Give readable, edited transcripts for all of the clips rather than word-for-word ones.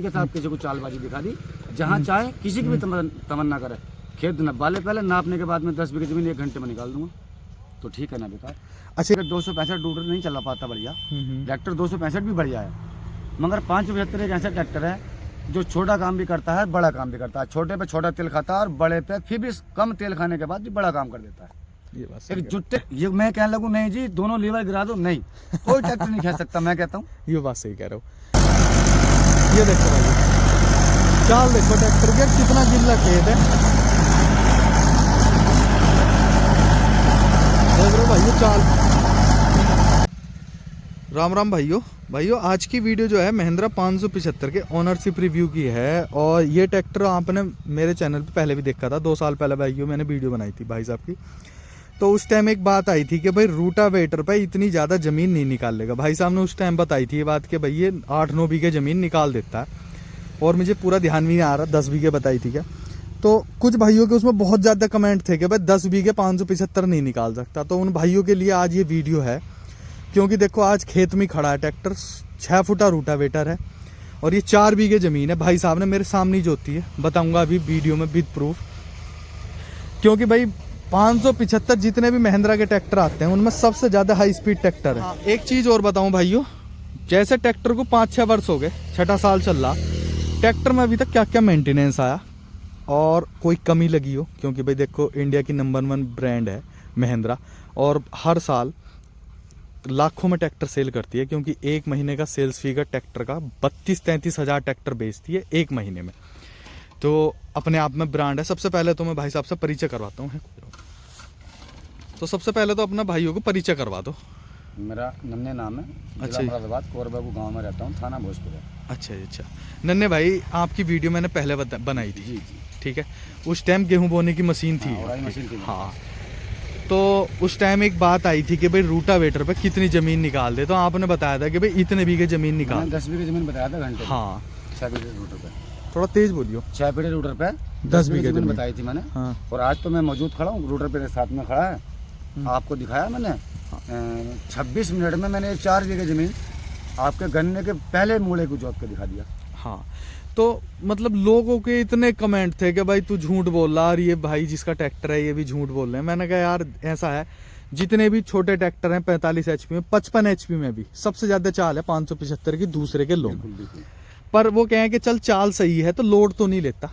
कि साहब किसी को चालबाजी दिखा दी, जहाँ चाहे किसी की भी तमन्ना करे, खेत नब्बा ले, पहले नापने के बाद में 10 बीघे जमीन 1 घंटे में निकाल दूंगा, तो ठीक है ना बेकार। अच्छा 265 डूडर नहीं चला पाता बढ़िया, ट्रैक्टर 265 भी बढ़िया है, मगर 575 एक ऐसा ट्रैक्टर है जो छोटा काम भी करता है बड़ा काम भी करता है। छोटे पे छोटा तेल खाता है और बड़े पे फिर भी कम तेल खाने के बाद भी बड़ा काम कर देता है। ये बात एक जुट्टे ये मैं कहने लगूं नहीं जी दोनों लीवर गिरा दो, नहीं कोई ट्रैक्टर नहीं खा सकता, मैं कहता हूँ। ये बात सही कह रहे हो। ये देखो भाई चाल देखो ट्रैक्टर के कितना गिल्ला खेत है, देख रहे हो भाई ये चाल। राम राम भाइयों आज की वीडियो जो है महिंद्रा 575 के ओनरशिप रिव्यू की है। और ये ट्रैक्टर आपने मेरे चैनल पे पहले भी देखा था, 2 साल पहले भाइयों मैंने वीडियो बनाई थी भाई साहब की। तो उस टाइम एक बात आई थी कि भाई रूटावेटर पे इतनी ज़्यादा ज़मीन नहीं निकालेगा। भाई साहब ने उस टाइम बताई थी ये बात कि भाई ये 8-9 बीघे ज़मीन निकाल देता है, और मुझे पूरा ध्यान भी नहीं आ रहा 10 बीघे बताई थी क्या। तो कुछ भाइयों के उसमें बहुत ज़्यादा कमेंट थे कि भाई 10 बीघे 575 नहीं निकाल सकता। तो उन भाइयों के लिए आज ये वीडियो है, क्योंकि देखो आज खेत में खड़ा है ट्रैक्टर, 6 फुटा रूटावेटर है और ये 4 बीघे ज़मीन है। भाई साहब ने मेरे सामने जोती है, बताऊंगा अभी वीडियो में विद प्रूफ। क्योंकि भाई 575 जितने भी महिंद्रा के ट्रैक्टर आते हैं उनमें सबसे ज़्यादा हाई स्पीड ट्रैक्टर है। एक चीज़ और बताऊं भाइयों, जैसे ट्रैक्टर को 5-6 वर्ष हो गए, 6ठा साल चल रहा, ट्रैक्टर में अभी तक क्या क्या मेंटेनेंस आया और कोई कमी लगी हो। क्योंकि भाई देखो इंडिया की नंबर 1 ब्रांड है महिंद्रा, और हर साल लाखों में ट्रैक्टर सेल करती है, क्योंकि एक महीने का सेल्स फिगर ट्रैक्टर का 32-33 हज़ार ट्रैक्टर बेचती है एक महीने में। तो अपने आप में ब्रांड है। सबसे पहले तो मैं भाई साहब से परिचय करवाता हूँ। तो सबसे पहले तो अपना भाइयों को परिचय करवा दो। मेरा नन्हे नाम है, अच्छा मुरादाबाद कोरबाबू गांव में रहता हूँ, थाना भोजपुर है। अच्छा नन्हे भाई आपकी वीडियो मैंने पहले बनाई थी। जी ठीक है, उस टाइम गेहूं बोने की मशीन थी। हाँ, तो उस टाइम एक बात आई थी कि भाई रूटावेटर पे कितनी जमीन निकाल दे, तो आपने बताया था कि भाई इतने बीघे जमीन निकाल। 10 बीघे जमीन बताया था घंटे। हाँ 6 बीघे रूटर पे, थोड़ा तेज बोलियो। 6 बीघे रूटर पे 10 बीघे जमीन बताई थी मैंने। हाँ। और आज तो मैं मौजूद खड़ा हूँ, रूटर पे साथ में खड़ा है, आपको दिखाया मैंने। 26 मिनट में मैंने 4 बीघे जमीन आपके गन्ने के पहले मूड़े को जोत के दिखा दिया। हाँ, तो मतलब लोगों के इतने कमेंट थे कि भाई तू झूठ बोल रहा, और ये भाई जिसका ट्रैक्टर है ये भी झूठ बोल रहे हैं। मैंने कहा यार ऐसा है, जितने भी छोटे ट्रैक्टर हैं 45 HP में, 55 HP में भी सबसे ज्यादा चाल है 575 की दूसरे के लोग। पर वो कहें कि चल चाल सही है तो लोड तो नहीं लेता।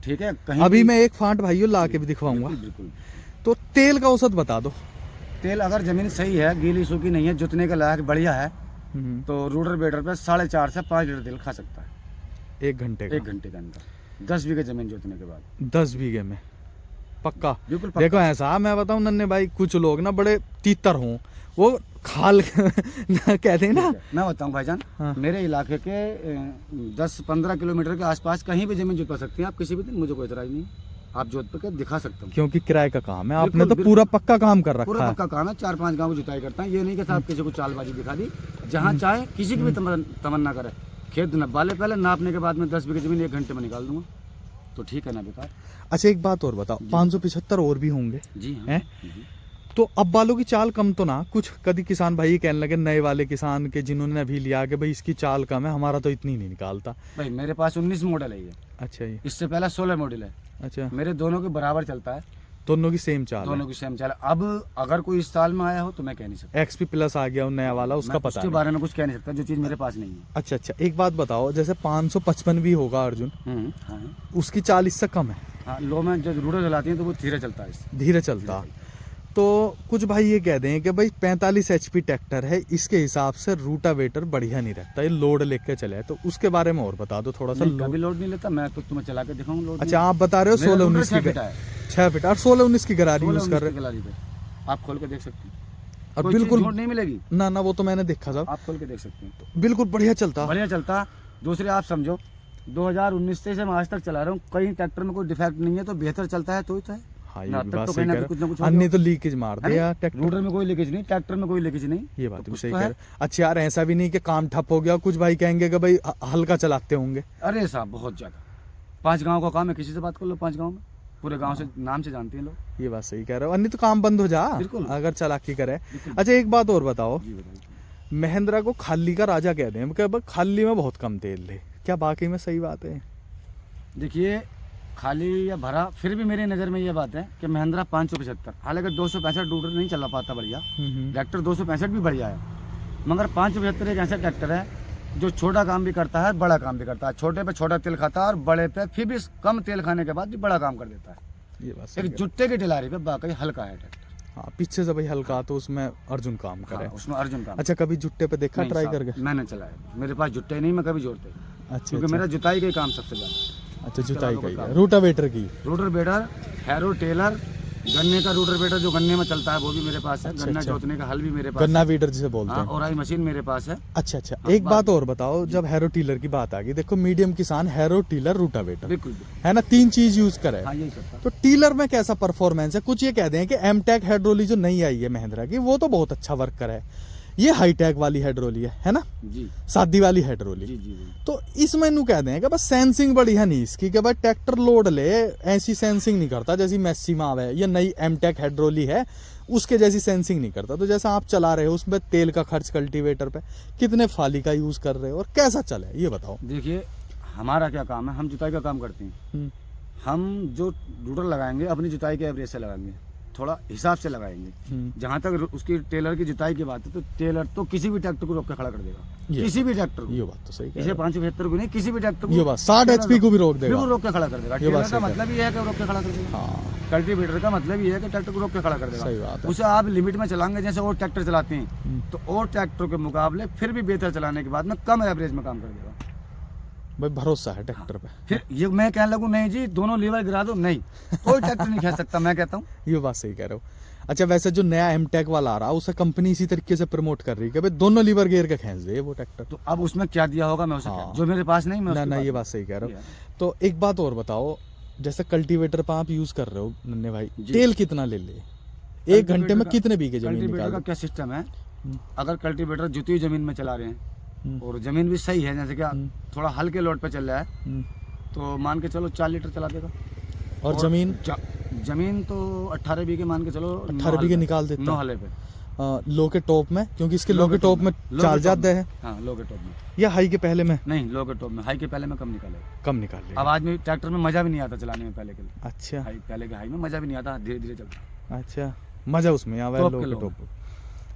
ठीक है, कहीं अभी मैं एक फांट भाइयों ला के भी दिखवाऊंगा। तो तेल का औसत बता दो। तेल अगर जमीन सही है, गीली सूखी नहीं है, जुतने के लायक बढ़िया है, तो रूटर बेटर पे 4.5 से 5 लीटर तेल खा सकता है 1 घंटे का। 1 घंटे के अंदर 10 बीघे जमीन जोतने के बाद। 10 बीघे में पक्का। बिल्कुल पक्का। देखो ऐसा मैं बताऊं नन्हे भाई, कुछ लोग ना बड़े तीतर हों, वो खाल कहते हैं ना। मैं बताऊं भाईजान, हाँ। मेरे इलाके के 10-15 किलोमीटर के आसपास कहीं भी जमीन जुतवा सकती हैं आप किसी भी दिन, मुझे कोई इतराज नहीं, आप जोत के दिखा सकता हूँ। क्योंकि किराए का काम है, आपने बिल्कुल, तो बिल्कुल। पूरा पक्का काम कर रखा पूरा है। पक्का काम है, 4-5 गाँव जुताई करता है। ये नहीं कि साहब किसी को चालबाजी दिखा दी, जहाँ चाहे किसी की भी तमन्ना करे, खेत नब्बा ले, पहले नापने के बाद में 10 बीघे जमीन 1 घंटे में निकाल दूंगा, तो ठीक है ना बेकार। अच्छा एक बात और बताओ, 575 और भी होंगे जी हाँ। हैं? तो अब वालों की चाल कम तो ना, कुछ कभी किसान भाई कहने लगे, नए वाले किसान के जिन्होंने अभी लिया कि भाई इसकी चाल कम है, हमारा तो इतनी नहीं निकालता। भाई मेरे पास 19 मॉडल है ये। अच्छा ये, इससे पहला 16 मॉडल है। अच्छा मेरे दोनों के बराबर चलता है, दोनों की सेम चाल दोनों की सेम चाल। अब अगर कोई इस साल में आया हो तो मैं कह नहीं सकता, है। XP प्लस आ गया नया वाला, उसका पता उसके नहीं। बारे में कुछ कह नहीं सकता जो चीज मेरे पास नहीं है। अच्छा एक बात बताओ, जैसे 555 भी होगा अर्जुन, हाँ उसकी चाल इससे कम है। हाँ, लो में जब रूटर चलाती है तो वो धीरे चलता है इससे। धीरे चलता। तो कुछ भाई ये कह दें कि भाई 45 HP ट्रैक्टर है, इसके हिसाब से रूटावेटर बढ़िया नहीं रहता, ये लोड लेके चले, तो उसके बारे में और बता दो थोड़ा सा। कभी लोड नहीं लेता, मैं तो तुम्हें चला के दिखाऊंगा लोड। अच्छा आप बता रहे हो 16-19 की 6 फीट और 16-19 की गरारी यूज कर रहे हैं, आप खोल के देख सकते हैं। और कोई बिल्कुल चीज़ नहीं मिलेगी ना, वो तो मैंने देखा था, आप खोल के देख सकते हैं, बिल्कुल बढ़िया चलता। बढ़िया चलता। दूसरे आप समझो 2019 से मैं आज तक चला रहा हूँ, कहीं ट्रैक्टर में कोई डिफेक्ट नहीं है, तो बेहतर चलता है तो ही तो है। हाँ, ना ये भी तब बात तो सही कहीं कह ना कुछ ना कुछ रहे हो। अन्य तो लीकेज मार दिया ट्रैक्टर। रूटर में कोई लीकेज नहीं, ट्रैक्टर में कोई लीकेज नहीं, ये बात भी कुछ सही तो कह है। रहे हो। अच्छा यार ऐसा भी नहीं कि काम ठप हो गया, कुछ भाई कहेंगे कि भाई हल्का चलाते होंगे। अरे साहब बहुत ज्यादा, 5 गाँव का काम है, किसी से बात कर लो, 5 गाँव में पूरे गांव से नाम से जानते हैं लोग। ये बात सही कह रहे हो, अन्य तो काम बंद हो जा अगर चालाकी करे। अच्छा एक बात और बताओ, महिंद्रा को खाली का राजा कहते हैं, खाली में बहुत कम तेल ले, क्या वाकई में सही बात है? देखिए खाली या भरा, फिर भी मेरी नज़र में ये बात है कि महिंद्रा 575, हालांकि 265 रूटर नहीं चला पाता बढ़िया, ट्रैक्टर 265 भी बढ़िया है, मगर 575 एक ऐसा ट्रैक्टर है जो छोटा काम भी करता है, बड़ा काम भी करता है। छोटे पे छोटा तेल खाता है और बड़े पे फिर भी कम तेल खाने के बाद भी बड़ा काम कर देता है। ये बात सही एक है। जुट्टे की टिलारी पे वाकई हल्का है ट्रैक्टर। हाँ, पीछे से भाई हल्का तो उसमें अर्जुन काम करे। हाँ, उसमें अर्जुन काम। अच्छा, कभी जुट्टे पे देखा नहीं ट्राई साहब, करके? मैंने चलाया, मेरे पास जुट्टे नहीं, मैं कभी जोड़ते, अच्छा क्योंकि अच्छा। मेरा जुताई का ही काम सबसे ज़्यादा। अच्छा, जुताई का ही काम। है, रोटावेटर की। रूटर बेटर, हैरो टेलर, गन्ने का रूटर बेटर जो गन्ने में चलता है वो भी मेरे पास है। अच्छा, गन्ना अच्छा। जोतने का हल भी मेरे पास गन्ना है। वीडर जिसे बोलते हाँ, हैं। और आई मशीन मेरे पास है। अच्छा अच्छा, हाँ, एक बात और बताओ, जब हैरो टीलर की बात आ गई, देखो मीडियम किसान हैरो टीलर रोटावेटर बिल्कुल है ना, 3 चीज यूज करे। हाँ, यही करता। तो टीलर में कैसा परफॉर्मेंस है? कुछ ये कह दें कि एमटेक हाइड्रोली जो नई आई है महिंद्रा की, वो तो बहुत अच्छा वर्क करे है, ये हाईटेक वाली हाइड्रोली है ना, जी सादी वाली हाइड्रोली। जी जी जी। तो इसमें नू कह दें कि बस सेंसिंग बढ़िया नहीं इसकी, कि भाई ट्रैक्टर लोड ले ऐसी सेंसिंग नहीं करता जैसी मैक्सिमा है या नई एमटेक हाइड्रोली है, उसके जैसी सेंसिंग नहीं करता। तो जैसा आप चला रहे हो उसमें तेल का खर्च कल्टीवेटर पे कितने फाली का यूज कर रहे हो और कैसा चले, ये बताओ। देखिए हमारा क्या काम है, हम जुताई का काम करते हैं। हम जो रूटर लगाएंगे अपनी जुताई के एवरेज से लगाएंगे, थोड़ा हिसाब से लगाएंगे। जहाँ तक उसकी टेलर की जुताई की बात है, तो टेलर तो किसी भी ट्रैक्टर को रोक के खड़ा कर देगा, किसी भी ट्रैक्टर को। ये बात तो सही है। इसे 575 को नहीं, किसी भी ट्रैक्टर को ये बात 60 HP को भी रोक देगा, बिल्कुल रोक के खड़ा कर देगा। ये बात टेलर का सही है। मतलब ये है कि रोक के खड़ा कर देगा। हाँ, कल्टीवेटर का मतलब ये है कि ट्रैक्टर को रोक के खड़ा कर देगा। सही बात है। उसे आप लिमिट में चलाएंगे, जैसे और ट्रैक्टर चलाते हैं, तो और ट्रैक्टर के मुकाबले फिर भी बेहतर चलाने के बाद में कम एवरेज में काम कर देगा। भाई भरोसा है ट्रैक्टर पे। फिर ये मैं कहने लगूं नहीं जी दोनों लीवर गिरा दो, नहीं, कोई ट्रैक्टर नहीं कह सकता, मैं कहता हूँ। ये बात सही कह रहे हो। अच्छा, वैसे जो नया एमटेक वाला आ रहा है उसे कंपनी इसी तरीके से प्रमोट कर रही है कि भाई दोनों लीवर गियर के खींच दे वो ट्रैक्टर। तो अब उसमें क्या दिया होगा मैं उसे हाँ। जो मेरे पास नहीं, मैं ना उसके ना, पास ये हूँ। बात सही कह रहे ये हो। है। तो एक बात और बताओ, जैसे कल्टीवेटर पर आप यूज कर रहे हो नन्हे भाई, जी। तेल कितना ले ले? 1 घंटे में कितने बीघे जमीन कल्टीवेटर निकाल का दे? क्या सिस्टम है, हम्म, अगर कल्टीवेटर जुती हुई जमीन में चला रहे हैं हम्म, और जमीन भी सही है, जैसे क्या हम्म, थोड़ा हल्के लोड पे चल रहा है, हम्म। तो मान के चलो 4 लीटर चला देगा। और जमीन जमीन तो 18 बीघे मान के चलो, 18 बीघे निकाल देता 9 है। हले पे। लो के टॉप में, क्योंकि इसके लो के टॉप में चाल जाते हैं, हाँ, लो के टॉप में या हाई के पहले में नहीं, लो के टॉप में। हाई के पहले में कम निकालेगा। कम निकाल ले। आवाज में ट्रैक्टर में मजा भी नहीं आता चलाने में, पहले के लिए अच्छा पहले के हाई में मजा भी नहीं आता, धीरे धीरे चलता। अच्छा, मजा उसमें आवा टॉप लो के के लो टॉप पे।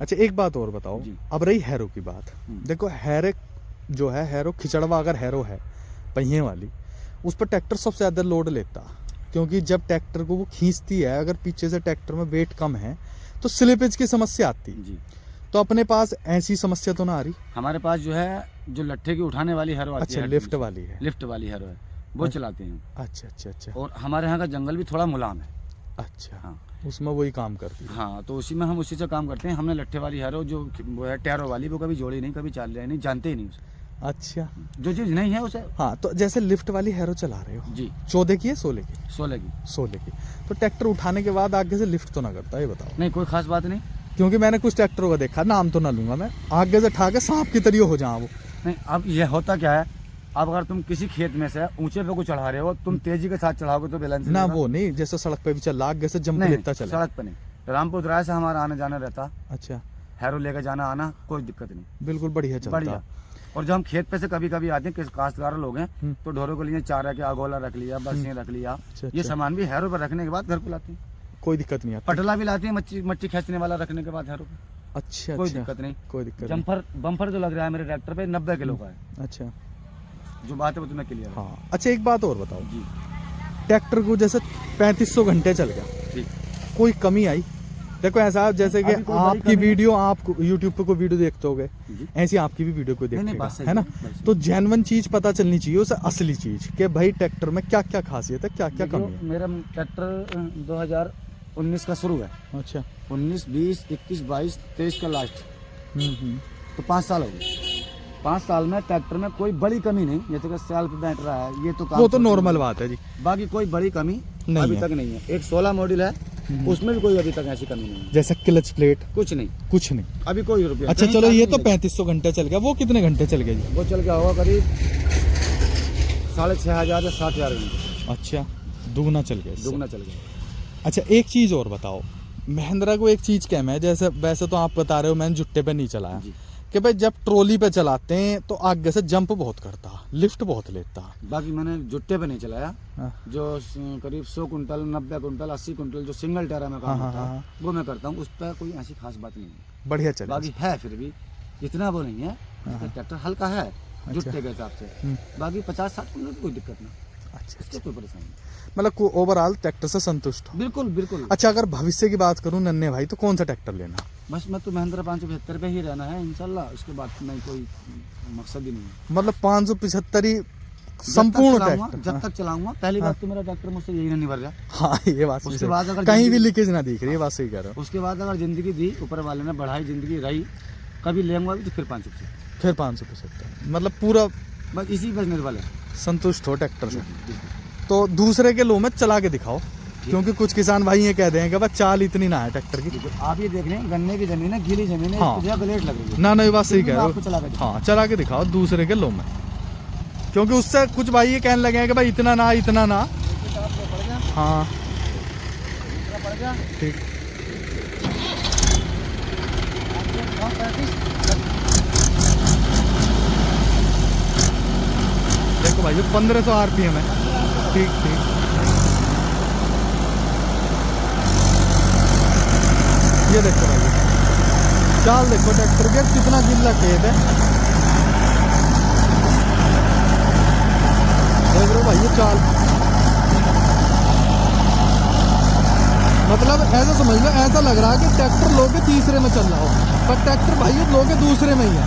अच्छा, एक बात और बताओ, जी। अब रही हैरो की बात। देखो हैरो जो है, हैरो खिचड़वा अगर हैरो है पहिए वाली, उस पर ट्रैक्टर सबसे ज़्यादा लोड लेता, क्योंकि जब ट्रैक्टर को वो खींचती है, अगर पीछे से ट्रैक्टर में वेट कम है तो स्लिपेज की समस्या आती। जी। तो अपने पास ऐसी समस्या तो ना आ रही? हमारे पास जो है, जो लट्ठे की उठाने वाली हैरो आती अच्छा, है, लिफ्ट वाली है। लिफ्ट वाली हैरो है, वो चलाते हैं। अच्छा अच्छा अच्छा और हमारे यहाँ का जंगल भी थोड़ा मुलायम है। अच्छा, हाँ उसमें वही काम करती है। हाँ, तो उसी में हम उसी से काम करते हैं। हमने लट्ठे वाली हैरो जो वो है टैरो वाली, वो कभी जोड़ी नहीं, कभी चाल रहे नहीं, जानते ही नहीं उसे। अच्छा, जो चीज़ नहीं है उसे। हाँ, तो जैसे लिफ्ट वाली हैरो चला रहे हो, जी। 14 की है 16 की? 16 की। 16 की। तो ट्रैक्टर उठाने के बाद आगे से लिफ्ट तो ना करता, ये बताओ। नहीं, कोई खास बात नहीं। क्योंकि मैंने कुछ ट्रैक्टरों का देखा, नाम तो ना लूंगा मैं, आगे से ठा के सांप की तरह हो जाए वो। नहीं, अब ये होता क्या है, अब अगर तुम किसी खेत में से ऊंचे पे को चढ़ा रहे हो, तुम तेजी के साथ चढ़ाओगे तो बैलेंस ना वो नहीं, जैसे सड़क पे भी चल आगे से जंप लेता चले। सड़क पे नहीं, रामपुर द्राय से हमारा आने जाना रहता, अच्छा, हैरो लेकर जाना आना, कोई दिक्कत नहीं, बिल्कुल बढ़िया चलता। बढ़िया। और जब हम खेत पे से कभी कभी आते हैं, किस काश्तकार लोग हैं, तो ढोरों के लिए चारा के अगोला रख लिया, बरसियां रख लिया, अच्छा, ये अच्छा। सामान भी हैरो पर रखने के बाद घर को लाते हैं। कोई दिक्कत नहीं आती। पटला भी लाते हैं, मच्छी खींचने वाला रखने के बाद हैरो पे, अच्छा कोई अच्छा, दिक्कत नहीं। कोई दिक्कत नहीं। बम्फर जो लग रहा है मेरे ट्रैक्टर पे 90 किलो का है, अच्छा जो बात है वो तुम्हें क्लियर है। हाँ। अच्छा, एक बात और बताओ, जी ट्रैक्टर को जैसे 3500 घंटे चल गया, जी। कोई कमी आई? देखो ऐसा, जैसे कि अभी कोई बड़ी आपकी कमी वीडियो आप यूट्यूब पे कोई वीडियो देखते होगे, जी। ऐसी आपकी भी वीडियो कोई नहीं, देखेगा, बात सही है ना? बात सही। तो जेन्युइन चीज पता चलनी चाहिए, उसे असली चीज, कि भाई ट्रैक्टर में क्या क्या खासियत है, क्या क्या देखो, कमी है। मेरा ट्रैक्टर 2019 का शुरू है, अच्छा, 19, 20, 21, 22, 23 का लास्ट, हम्म। तो 5 साल हो गए। 5 साल में ट्रैक्टर में कोई बड़ी कमी नहीं, जैसे कि सेल्फ बैठ रहा है, ये तो काम वो तो नॉर्मल बात है जी, बाकी कोई बड़ी कमी नहीं अभी है। तक नहीं है। एक 16 मॉडल है, उसमें भी कोई अभी तक ऐसी कमी नहीं है, जैसे क्लच प्लेट कुछ नहीं, कुछ नहीं। अभी कोई रुपया। अच्छा कहीं चलो, चार्ज ये नहीं तो लगा। 3500 घंटे चल गया, वो कितने घंटे चल गया जी? वो चल गया होगा करीब 6,500 या 60,000 घंटे, अच्छा, दुगना चल गया इससे। दुगना चल गया। अच्छा, एक चीज़ और बताओ, महिंद्रा को एक चीज़ कहना है, जैसे वैसे तो आप बता रहे हो, मैंने जुट्टे पे नहीं चलाया, जी। कि भाई जब ट्रॉली पे चलाते हैं तो आगे से जंप बहुत करता, लिफ्ट बहुत लेता। बाकी मैंने जुट्टे पे नहीं चलाया, हाँ। जो करीब 100 कुंटल, 90 कुंटल, 80 कुंटल जो सिंगल टायर में काम हाँ, होता हाँ, है वो मैं करता हूँ। उस पर कोई ऐसी खास बात नहीं है, बढ़िया चले। बाकी है फिर भी इतना वो नहीं है। उसका ट्रैक्टर हल्का है जुट्टे के हिसाब से, बाकी 50-60 कुंटल की कोई दिक्कत नहीं। अच्छा, इससे कोई परेशानी नहीं, मतलब ओवरऑल ट्रैक्टर से संतुष्ट हो। बिल्कुल बिल्कुल। अच्छा, अगर भविष्य की बात करूं नन्हे भाई, तो कौन सा ट्रैक्टर लेना? बस मैं तो महिंद्रा 575 पे ही रहना है इंशाल्लाह, उसके बाद नहीं कोई मकसद ही नहीं है। मतलब 575 ही संपूर्ण ट्रैक्टर? जब तक चलाऊंगा। पहली बात तो मेरा ट्रैक्टर मुझसे यही नहीं भर रहा। हाँ, ये बात सही। उसके बाद अगर कहीं भी लीकेज ना दिख रही है, बात सही कह रहे हो। उसके बाद अगर जिंदगी दी, ऊपर वाले ने बढ़ाई, जिंदगी रही, कभी लेंगे तो फिर 575, फिर 575, मतलब पूरा बस इसी बिजनेस वाले संतुष्ट हो ट्रैक्टर से। तो दूसरे के लो में चला के दिखाओ, क्योंकि कुछ किसान भाई ये कह देंगे कि चाल इतनी ना है ट्रैक्टर की। आप ये देख रहे हैं, गन्ने की जमीन है, गीली जमीन है, हाँ। इस पे ब्लेड लग रही है। ना ये बात सही कह रहे आपको चला के हो। दिखाओ। हाँ, चला के दिखाओ दूसरे के लो में, क्योंकि उससे कुछ भाई ये कहने लगे हैं कि भाई इतना ना, इतना ना। हाँ ठीक। देखो भाई, 1500 RPM है। ठीक ठीक। ये देखो भाई, चाल देखो ट्रैक्टर के, कितना गिल्ला खेत है। देख रहे हो भाई ये चाल, मतलब ऐसा समझ लो, ऐसा लग रहा है कि ट्रैक्टर लो के तीसरे में चल रहा हो, पर ट्रैक्टर भाई लो के दूसरे में ही है।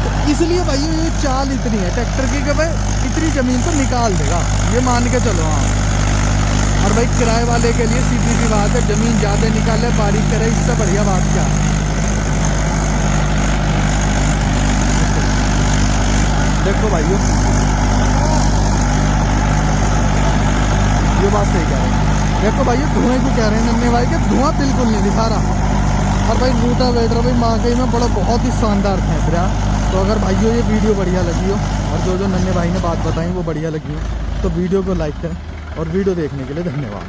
तो इसलिए भाई ये चाल इतनी है ट्रैक्टर की कि भाई इतनी जमीन तो निकाल देगा, ये मान के चलो। हाँ, और भाई किराए वाले के लिए सीधी सी बात है, जमीन ज़्यादा निकाले, बारीक करे, इससे बढ़िया बात क्या है। देखो भाइयों, ये बात सही कह रहे हैं। देखो भाई, धुएं को कह रहे हैं नन्हे भाई के, धुआं बिल्कुल नहीं दिखा रहा। और भाई रोटावेटर भाई मांगई में बड़ा बहुत ही शानदार फेंक रहा। तो अगर भाइयों ये वीडियो बढ़िया लगी हो और जो नन्हे भाई ने बात बताई वो बढ़िया लगी हो, तो वीडियो को लाइक करें, और वीडियो देखने के लिए धन्यवाद।